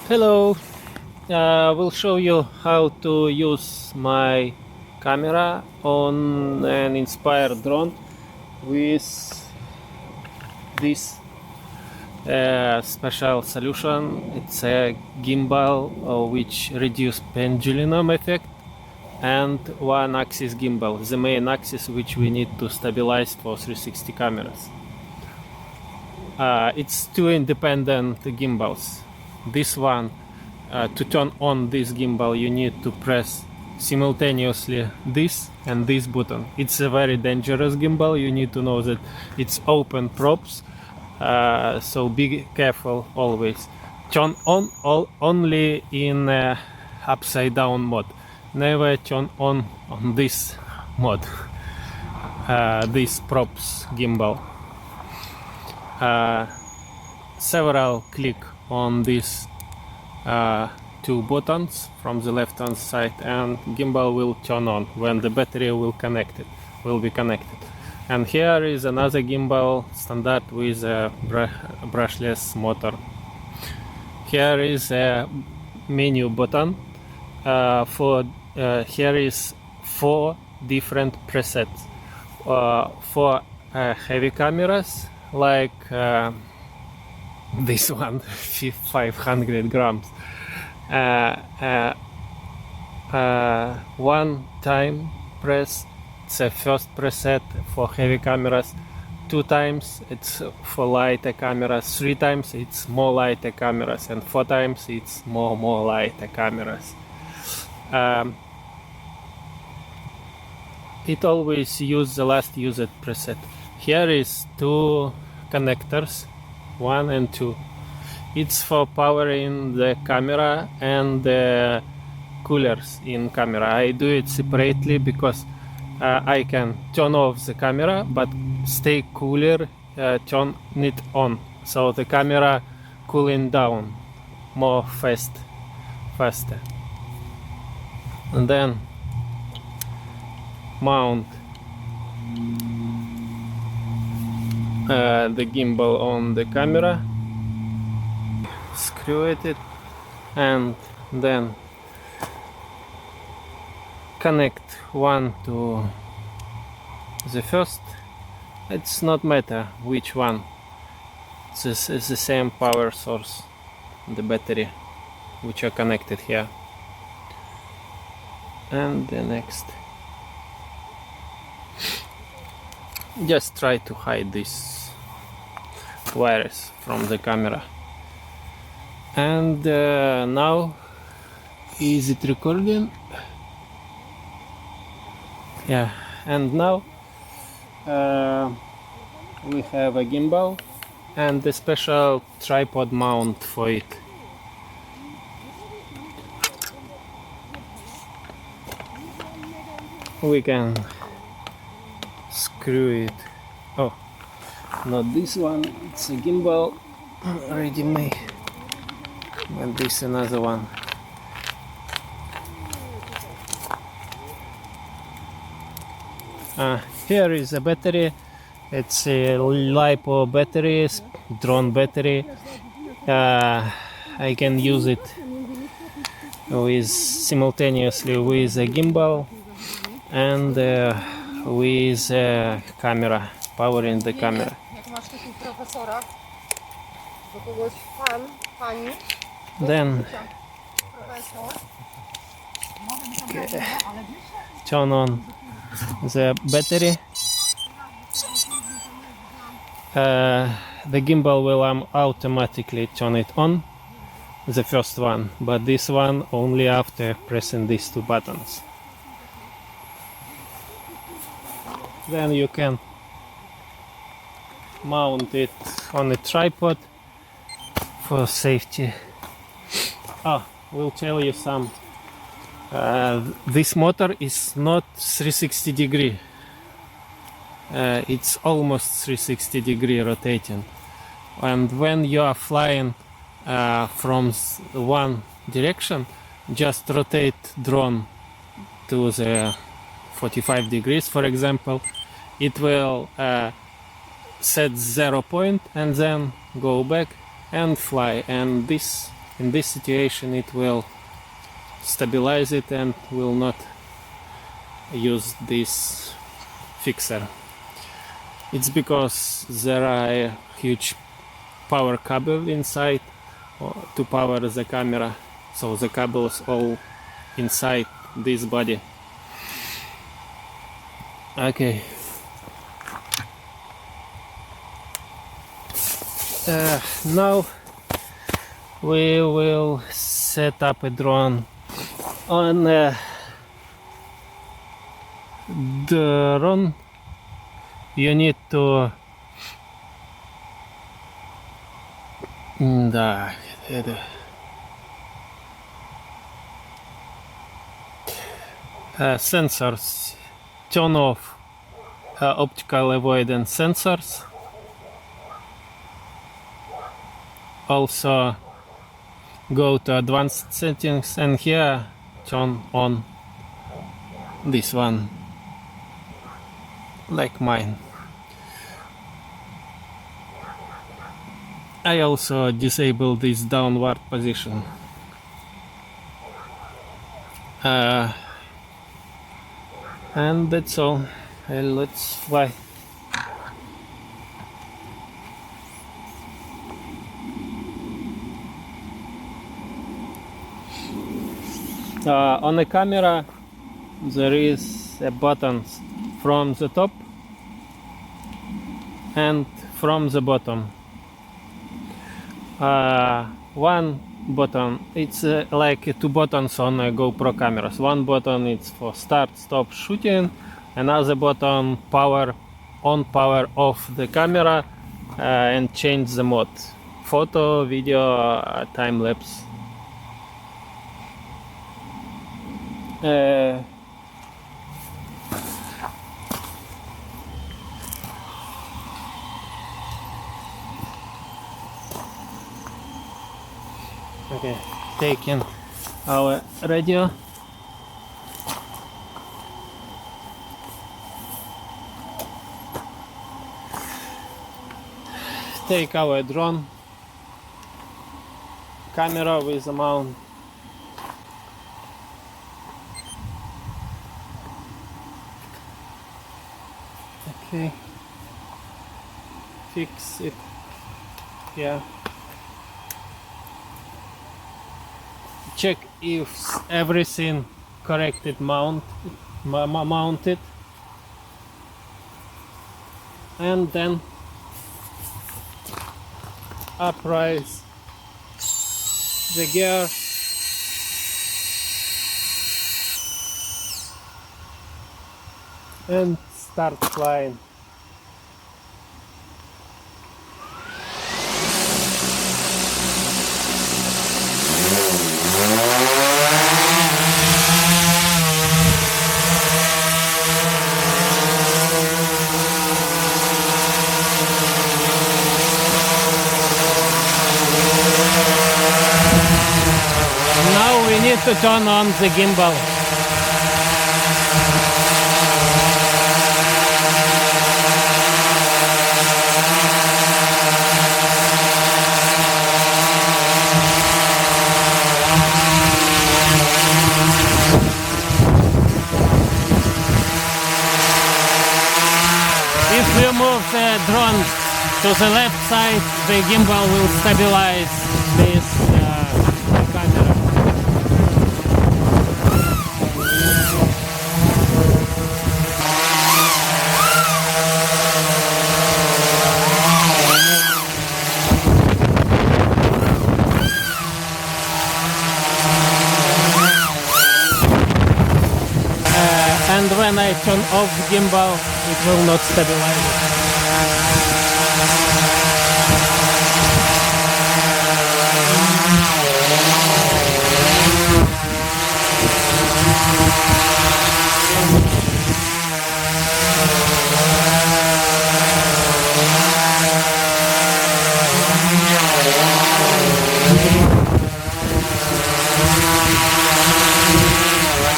Hello, we'll show you how to use my camera on an Inspire drone with this special solution. It's a gimbal which reduces pendulum effect and one axis gimbal, the main axis which we need to stabilize for 360 cameras. It's two independent gimbals. This one, to turn on this gimbal, you need to press simultaneously this and this button. It's a very dangerous gimbal. You need to know that it's open props, so be careful always. Turn on only in upside down mode. Never turn on this mode, this props gimbal. Several click on these two buttons from the left hand side and gimbal will turn on when the battery will be connected. And here is another gimbal standard with a brushless motor. Here is a menu button here is 4 different presets for heavy cameras like this one, 500 grams. One time press, it's a first preset for heavy cameras. 2 times it's for lighter cameras. 3 times it's more lighter cameras, and 4 times it's more lighter cameras. It always use the last used preset. Here is 2 connectors, 1 and 2. It's for powering the camera and the coolers in camera. I do it separately because I can turn off the camera but stay cooler, turn it on, so the camera cooling down more faster. And then mount the gimbal on the camera, screw it, and then connect one to the first. It's not matter which one, this is the same power source, the battery which are connected here, and the next. Just try to hide this wires from the camera. And now, is it recording? Yeah, and now we have a gimbal and a special tripod mount for it. We can screw it. Oh, not this one, it's a gimbal already made, but this another one. Here is a battery. It's a LiPo battery, drone battery. I can use it simultaneously with a gimbal and with a camera, powering the camera. Then turn on the battery. The gimbal will automatically turn it on, the first one, but this one only after pressing these 2 buttons. Then you can mount it on a tripod for safety. We'll tell you some. This motor is not 360 degree. It's almost 360 degree rotating. And when you are flying from one direction, just rotate drone to the 45 degrees, for example. It will set 0 point and then go back and fly, and this in this situation it will stabilize it and will not use this fixer. It's because there are a huge power cable inside to power the camera, so the cable is all inside this body. Okay. Now we will set up a drone. On drone you need to sensors. Turn off optical avoidance sensors. Also go to advanced settings and here turn on this one, like mine. I also disable this downward position. And that's all. Let's fly. On the camera there is a buttons from the top and from the bottom. One button, it's like two buttons on GoPro cameras. One button is for start, stop shooting. Another button power on, power off the camera and change the mode: photo, video, time lapse. Okay, taking our radio. Take our drone camera with a mount. Okay, fix it here. Check if everything corrected mounted, and then upraise the gear and start flying. Now we need to turn on the gimbal. If we move the drone to the left side, the gimbal will stabilize this camera. And when I turn off the gimbal, it will not stabilize.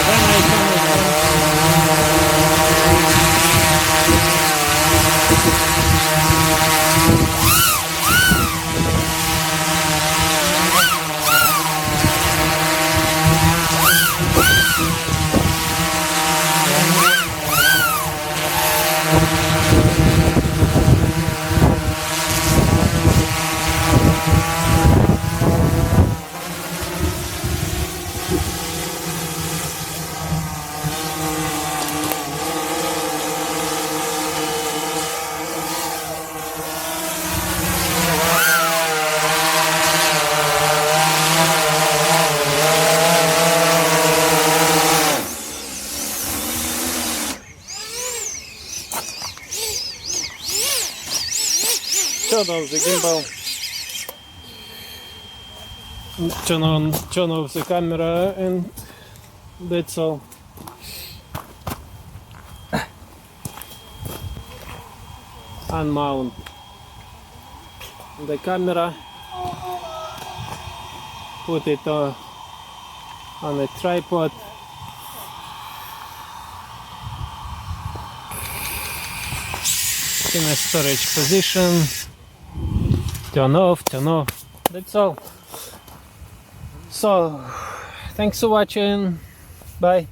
When I turn it on, turn off the gimbal, turn off the camera, and that's all. Unmount the camera, put it on a tripod, in a storage position, turn off, that's all. So thanks for watching, bye.